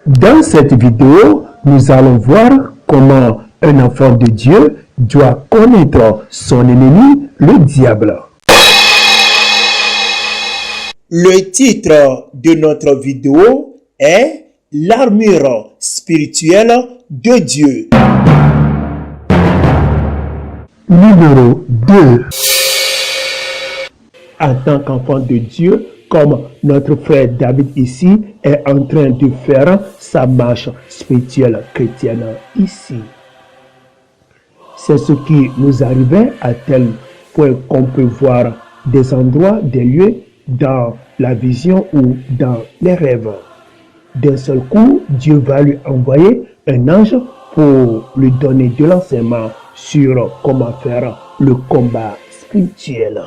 Dans cette vidéo, nous allons voir comment un enfant de Dieu doit connaître son ennemi, le diable. Le titre de notre vidéo est « L'armure spirituelle de Dieu ». Numéro 2. En tant qu'enfant de Dieu, comme notre frère David ici est en train de faire sa marche spirituelle chrétienne ici. C'est ce qui nous arrivait à tel point qu'on peut voir des endroits, des lieux dans la vision ou dans les rêves. D'un seul coup, Dieu va lui envoyer un ange pour lui donner de l'enseignement sur comment faire le combat spirituel.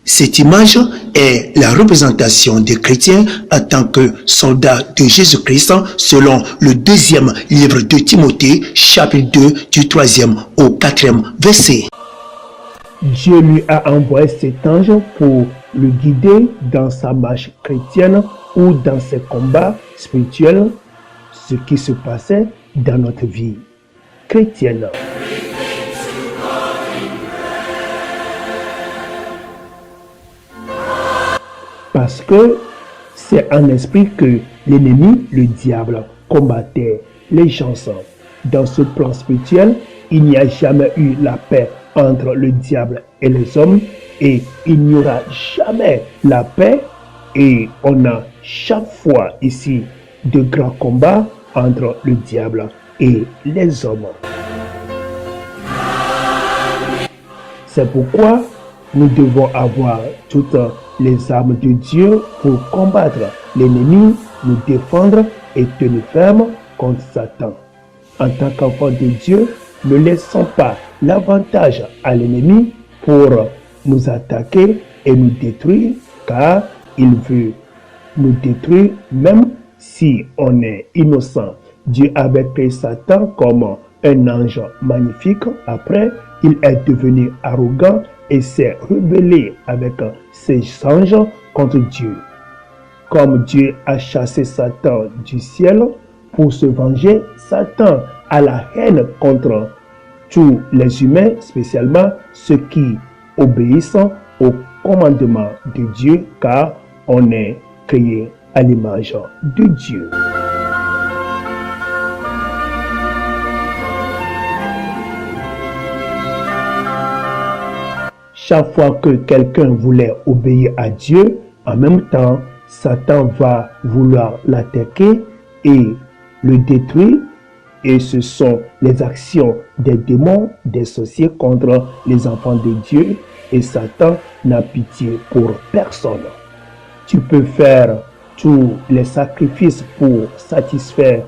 Cette image est la représentation des chrétiens en tant que soldats de Jésus-Christ selon le deuxième livre de Timothée, chapitre 2, du 3e au 4e verset. Dieu lui a envoyé cet ange pour le guider dans sa marche chrétienne ou dans ses combats spirituels, ce qui se passait dans notre vie chrétienne. Parce que c'est en esprit que l'ennemi, le diable, combattait les gens. Dans ce plan spirituel, il n'y a jamais eu la paix entre le diable et les hommes et il n'y aura jamais la paix et on a chaque fois ici de grands combats entre le diable et les hommes. C'est pourquoi nous devons avoir toutes les armes de Dieu pour combattre l'ennemi, nous défendre et tenir ferme contre Satan. En tant qu'enfant de Dieu, ne laissons pas l'avantage à l'ennemi pour nous attaquer et nous détruire, car il veut nous détruire même si on est innocent. Dieu avait créé Satan comme un ange magnifique. Après, il est devenu arrogant et s'est rebellé avec ses anges contre Dieu. Comme Dieu a chassé Satan du ciel pour se venger, Satan a la haine contre tous les humains, spécialement ceux qui obéissent au commandement de Dieu, car on est créé à l'image de Dieu. Chaque fois que quelqu'un voulait obéir à Dieu, en même temps, Satan va vouloir l'attaquer et le détruire. Et ce sont les actions des démons, des sorciers contre les enfants de Dieu. Et Satan n'a pitié pour personne. Tu peux faire tous les sacrifices pour satisfaire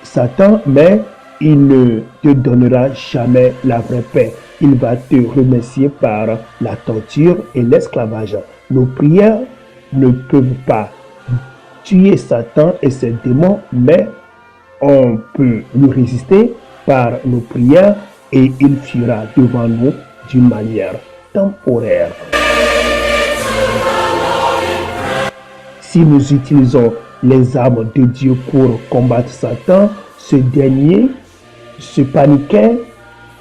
Satan, mais il ne te donnera jamais la vraie paix. Il va te remercier par la torture et l'esclavage. Nos prières ne peuvent pas tuer Satan et ses démons, mais on peut lui résister par nos prières et il fuira devant nous d'une manière temporaire. Si nous utilisons les armes de Dieu pour combattre Satan, ce dernier se paniquait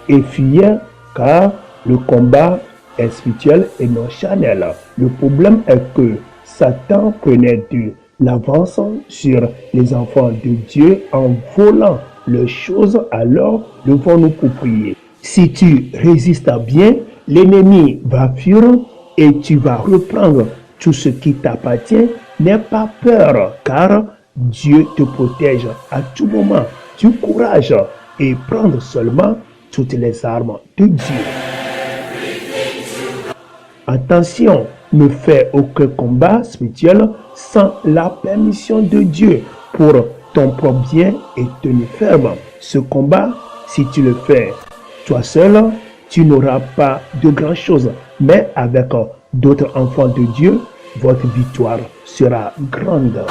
et fuyait, car le combat est spirituel et non charnel. Le problème est que Satan prenait de l'avance sur les enfants de Dieu en volant les choses. Alors devons-nous pour prier. Si tu résistes bien, l'ennemi va fuir et tu vas reprendre tout ce qui t'appartient. N'aie pas peur, car Dieu te protège à tout moment. Du courage et prendre seulement toutes les armes de Dieu. Attention, ne fais aucun combat spirituel sans la permission de Dieu pour ton propre bien et tenir ferme. Ce combat, si tu le fais toi seul, tu n'auras pas de grand chose, mais avec d'autres enfants de Dieu, votre victoire sera grande.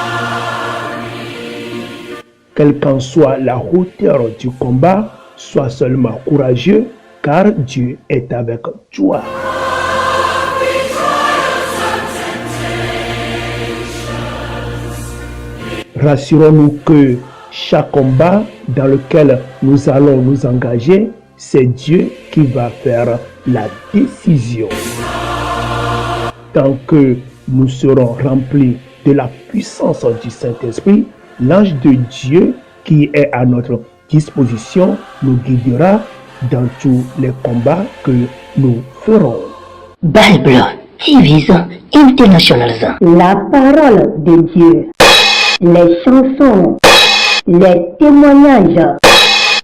Quelle qu'en soit la hauteur du combat, sois seulement courageux, car Dieu est avec toi. Rassurons-nous que chaque combat dans lequel nous allons nous engager, c'est Dieu qui va faire la décision. Tant que nous serons remplis de la puissance du Saint-Esprit, l'ange de Dieu qui est à notre disposition nous guidera dans tous les combats que nous ferons. Bible TV International. La parole de Dieu, les chansons, les témoignages,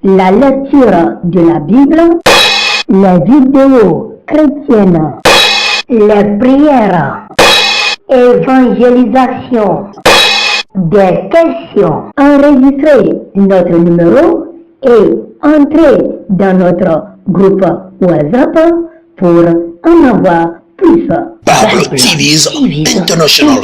la lecture de la Bible, les vidéos chrétiennes, les prières, évangélisation, des questions. Enregistrez notre numéro et entrez dans notre groupe WhatsApp pour en avoir plus. Bible TV International.